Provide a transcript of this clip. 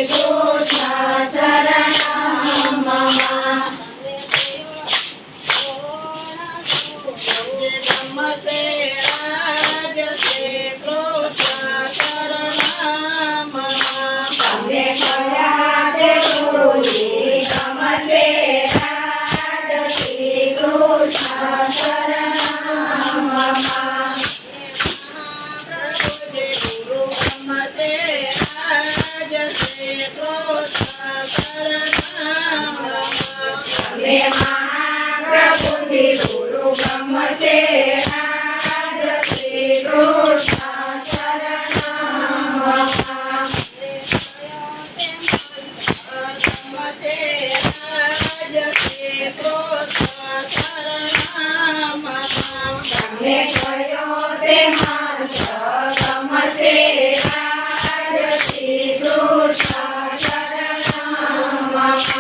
कृष्ण शरणं मम नमस्ते राजते कृष्ण शरणं मम तमे कया ते गुरुजी नमस्ते राजते कृष्ण शरणं मम नमस्ते राजते कृष्ण शरणं मम महाप्रभु गुरु ब्रह्मते राजते कृष्ण शरणं मम नमस्ते राजते कृष्ण शरणं मम तमे कयो ते मंत्र नमस्ते राजते कृष्ण शरणं मम